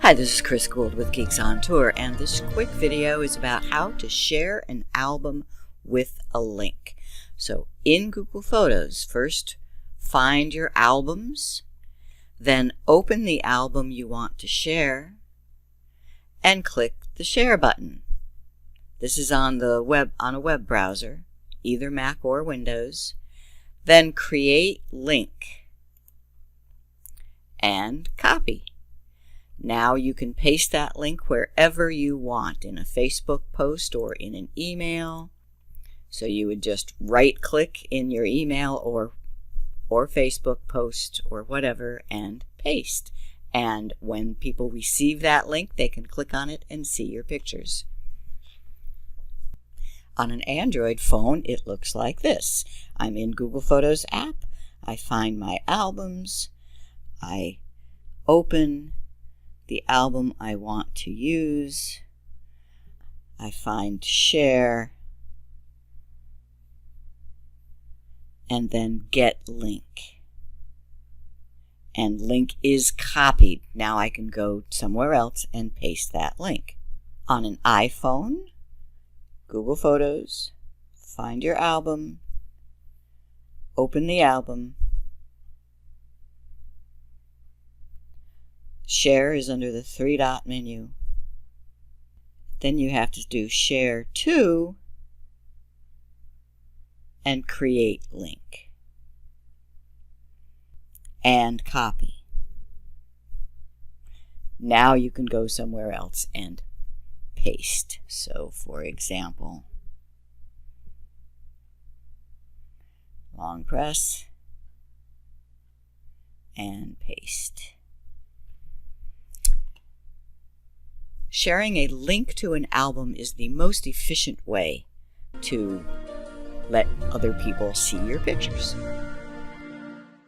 Hi, this is Chris Guld with Geeks On Tour, and this quick video is about how to share an album with a link. So in Google Photos, first find your albums, then open the album you want to share, and click the share button. This is on the web, on a web browser, either Mac or Windows. Then create link and copy. Now you can paste that link wherever you want, in a Facebook post or in an email. So you would just right click in your email or Facebook post or whatever and paste. And when people receive that link, they can click on it and see your pictures. On an Android phone, it looks like this. I'm in Google Photos app. I find my albums. I open the album I want to use. I find share, and then get link. And link is copied. Now I can go somewhere else and paste that link. On an iPhone, Google Photos, find your album, open the album. Share is under the three-dot menu. Then you have to do share to and create link and copy. Now you can go somewhere else and paste. So for example, long press and paste. Sharing a link to an album is the most efficient way to let other people see your pictures.